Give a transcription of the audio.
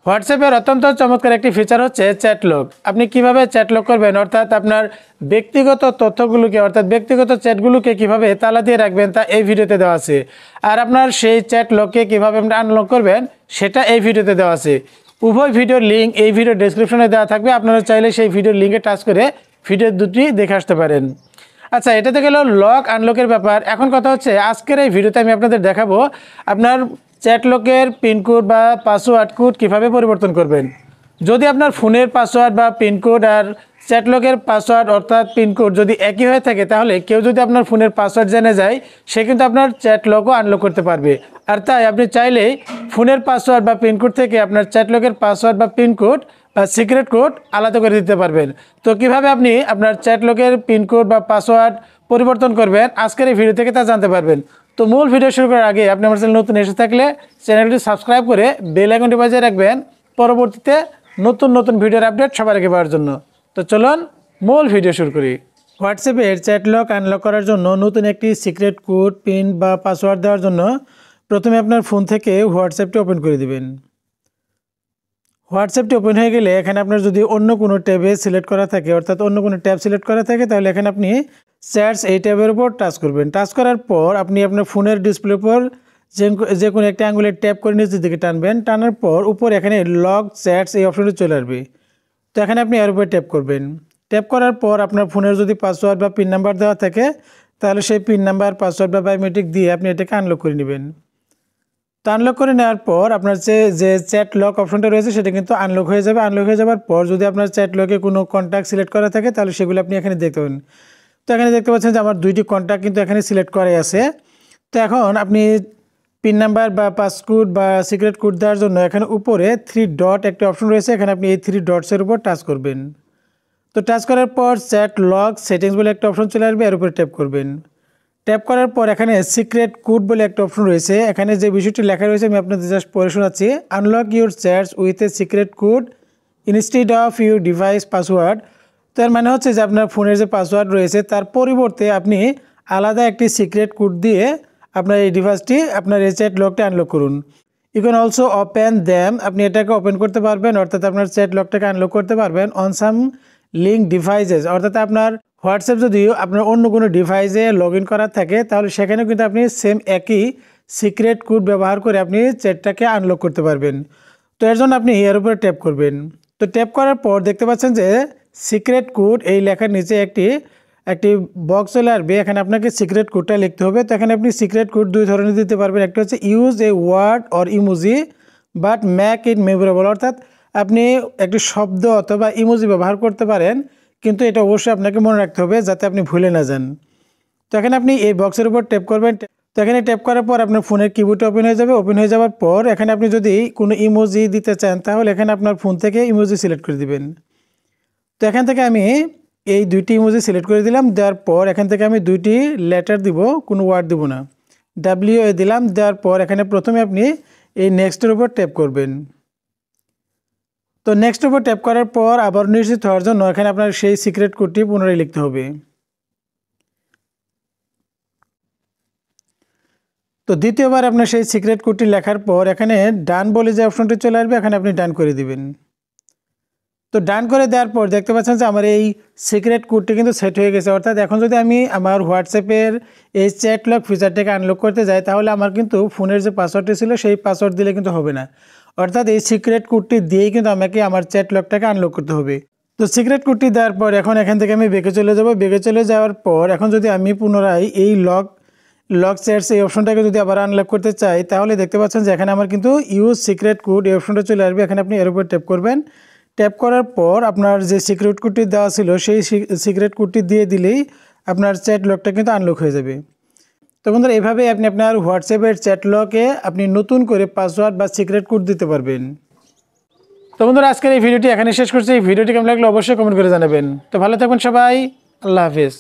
হোয়াটসঅ্যাপের অত্যন্ত চমৎকার একটি ফিচার হচ্ছে চ্যাট লক। আপনি কিভাবে চ্যাট লক করবেন, অর্থাৎ আপনার ব্যক্তিগত তথ্যগুলোকে অর্থাৎ ব্যক্তিগত চ্যাটগুলোকে কিভাবে তালা দিয়ে রাখবেন তা এই ভিডিওতে দেওয়া আছে। আর আপনার সেই চ্যাট লককে কিভাবে আপনি আনলক করবেন সেটা এই ভিডিওতে দেওয়া আছে। উভয় ভিডিওর লিঙ্ক এই ভিডিও ডেসক্রিপশনে দেওয়া থাকবে, আপনারা চাইলে সেই ভিডিওর লিঙ্কে টাচ করে ভিডিও দুটি দেখে আসতে পারেন। আচ্ছা, এটাতে গেল লক আনলকের ব্যাপার। এখন কথা হচ্ছে আজকের এই ভিডিওতে আমি আপনাদের দেখাবো আপনার চ্যাট লকের পিনকোড বা পাসওয়ার্ড কোড কীভাবে পরিবর্তন করবেন। যদি আপনার ফোনের পাসওয়ার্ড বা পিনকোড আর চ্যাট লকের পাসওয়ার্ড অর্থাৎ পিনকোড যদি একই হয়ে থাকে, তাহলে কেউ যদি আপনার ফোনের পাসওয়ার্ড জেনে যায় সে কিন্তু আপনার চ্যাট লকও আনলক করতে পারবে। আর তাই আপনি চাইলেই ফোনের পাসওয়ার্ড বা পিনকোড থেকে আপনার চ্যাট লকের পাসওয়ার্ড বা পিনকোড বা সিক্রেট কোড আলাদা করে দিতে পারবেন। তো কিভাবে আপনি আপনার চ্যাট লকের পিনকোড বা পাসওয়ার্ড পরিবর্তন করবেন আজকের এই ভিডিও থেকে তা জানতে পারবেন। তো মূল ভিডিও শুরু করার আগে আপনি আমার চ্যানেল নতুন এসে থাকলে চ্যানেলটি সাবস্ক্রাইব করে বেল আইকনটি বাজিয়ে রাখবেন পরবর্তীতে নতুন নতুন ভিডিওর আপডেট সবার আগে পাওয়ার জন্য। তো চলুন মূল ভিডিও শুরু করি। হোয়াটসঅ্যাপের চ্যাট লক আনলক করার জন্য নতুন একটি সিক্রেট কোড, পিন বা পাসওয়ার্ড দেওয়ার জন্য প্রথমে আপনার ফোন থেকে হোয়াটসঅ্যাপটি ওপেন করে দিবেন। হোয়াটসঅ্যাপটি ওপেন হয়ে গেলে এখানে আপনার যদি অন্য কোনো ট্যাবে সিলেক্ট করা থাকে অর্থাৎ অন্য কোনো ট্যাব সিলেক্ট করা থাকে, তাহলে এখানে আপনি চ্যাটস এই ট্যাবের উপর টাচ করবেন। টাচ করার পর আপনি আপনার ফোনের ডিসপ্লের উপর যে কোনো একটা আঙুলের ট্যাপ করে নিচের দিকে টানবেন। টানার পর উপর এখানে লক চ্যাটস এই অপশনটি চলে আসবে। তো এখানে আপনি এর উপরে ট্যাপ করবেন। ট্যাপ করার পর আপনার ফোনের যদি পাসওয়ার্ড বা পিন নাম্বার দেওয়া থাকে, তাহলে সেই পিন নাম্বার, পাসওয়ার্ড বা বায়োমেট্রিক দিয়ে আপনি এটাকে আনলক করে নেবেন। তো আনলক করে নেওয়ার পর আপনার যে চ্যাট লক অপশনটা রয়েছে সেটা কিন্তু আনলক হয়ে যাবে। আনলক হয়ে যাওয়ার পর যদি আপনার চ্যাট লকে কোনো কন্ট্যাক্ট সিলেক্ট করা থাকে, তাহলে সেগুলো আপনি এখানে দেখতে পাবেন। তো এখানে দেখতে পাচ্ছেন যে আমার দুইটি কন্ট্যাক্ট কিন্তু এখানে সিলেক্ট করাই আছে। তো এখন আপনি পিন নাম্বার বা পাসকোড বা সিক্রেট কোড দেওয়ার জন্য এখানে উপরে 3 ডট একটা অপশন রয়েছে, এখানে আপনি এই 3 ডটসের উপর টাচ করবেন। তো টাচ করার পর চ্যাট লক সেটিংস বলে একটা অপশন চলে আসবে, এর উপরে ট্যাপ করবেন। ট্যাপ করার পর এখানে সিক্রেট কোড বলে একটা অপশন রয়েছে, এখানে যে বিষয়টি লেখা রয়েছে আমি আপনাদের জাস্ট পড়ে শোনাচ্ছি। Unlock your chats with a secret code instead of your device password. তো এর মানে হচ্ছে যে আপনার ফোনের যে পাসওয়ার্ড রয়েছে তার পরিবর্তে আপনি আলাদা একটি সিক্রেট কোড দিয়ে আপনার এই ডিভাইসটি, আপনার এই চ্যাট লকটা আনলক করুন। You can also open them, আপনি এটাকে ওপেন করতে পারবেন অর্থাৎ আপনার চ্যাট লকটাকে আনলক করতে পারবেন অন সাম লিঙ্ক ডিভাইসেস, অর্থাৎ আপনার হোয়াটসঅ্যাপ যদি আপনার অন্য কোনো ডিভাইসে লগ ইন করা থাকে, তাহলে সেখানেও কিন্তু আপনি সেম একই সিক্রেট কোড ব্যবহার করে আপনি চ্যাটটাকে আনলক করতে পারবেন। তো এর জন্য আপনি এর উপরে ট্যাপ করবেন। তো ট্যাপ করার পর দেখতে পাচ্ছেন যে সিক্রেট কোড এই লেখার নিচে একটি বক্স চলে আসবে, এখানে আপনাকে সিক্রেট কোডটা লিখতে হবে। তো এখানে আপনি সিক্রেট কোড দুই ধরনের দিতে পারবেন। একটা হচ্ছে use a word or emoji but make it memorable, অর্থাৎ আপনি একটি শব্দ অথবা ইমোজি ব্যবহার করতে পারেন, কিন্তু এটা অবশ্যই আপনাকে মনে রাখতে হবে যাতে আপনি ভুলে না যান। তো এখানে আপনি এই বক্সের উপর ট্যাপ করবেন। তো এখানে ট্যাপ করার পর আপনার ফোনের কিবোর্ডটা ওপেন হয়ে যাবে। ওপেন হয়ে যাওয়ার পর এখানে আপনি যদি কোনো ইমোজি দিতে চান, তাহলে এখানে আপনার ফোন থেকে ইমোজি সিলেক্ট করে দিবেন। তো এখান থেকে আমি এই দুইটি ইমোজি সিলেক্ট করে দিলাম। দেওয়ার পর এখান থেকে আমি দুইটি লেটার দিব, কোনো ওয়ার্ড দিব না, WA দিলাম। দেওয়ার পর এখানে প্রথমে আপনি এই নেক্সটের উপর ট্যাপ করবেন। তো নেক্সটের উপর ট্যাপ করার পর আবার নিশ্চিত হওয়ার জন্য এখানে আপনার সেই সিক্রেট কোডটি পুনরায় লিখতে হবে। তো দ্বিতীয়বার আপনার সেই সিক্রেট কোডটি লেখার পর এখানে ডান বলে যে অপশনটি চলে আসবে, এখানে আপনি ডান করে দিবেন। তো ডান করে দেওয়ার পর দেখতে পাচ্ছেন যে আমার এই সিক্রেট কোডটি কিন্তু সেট হয়ে গেছে। অর্থাৎ এখন যদি আমি আমার হোয়াটসঅ্যাপের এই চ্যাট লক ফিচারটাকে আনলক করতে যাই, তাহলে আমার কিন্তু ফোনের যে পাসওয়ার্ডটি ছিল সেই পাসওয়ার্ড দিলে কিন্তু হবে না, অর্থাৎ এই সিক্রেট কোডটি দিয়েই কিন্তু আমাকে আমার চ্যাট লকটাকে আনলক করতে হবে। তো সিক্রেট কোডটি দেওয়ার পর এখন এখান থেকে আমি বেঁকে চলে যাব। বেঁকে চলে যাওয়ার পর এখন যদি আমি পুনরায় এই লক চ্যাটস এই অপশনটাকে যদি আবার আনলক করতে চাই, তাহলে দেখতে পাচ্ছেন যে এখানে আমার কিন্তু ইউজ সিক্রেট কোড এই অপশনটা চলে আসবে। এখানে আপনি এর উপর ট্যাপ করবেন। ট্যাপ করার পর আপনার যে সিক্রেট কোডটি দেওয়া ছিল সেই সিক্রেট কোডটি দিয়ে দিলেই আপনার চ্যাট লকটা কিন্তু আনলক হয়ে যাবে। তো বন্ধুরা, এভাবেই আপনি আপনার হোয়াটসঅ্যাপের চ্যাট লকে আপনি নতুন করে পাসওয়ার্ড বা সিক্রেট কোড দিতে পারবেন। তো বন্ধুরা, আজকের এই ভিডিওটি এখানে শেষ করছি। এই ভিডিওটি কেমন লাগলো অবশ্যই কমেন্ট করে জানাবেন। তো ভালো থাকবেন সবাই, আল্লাহ হাফেজ।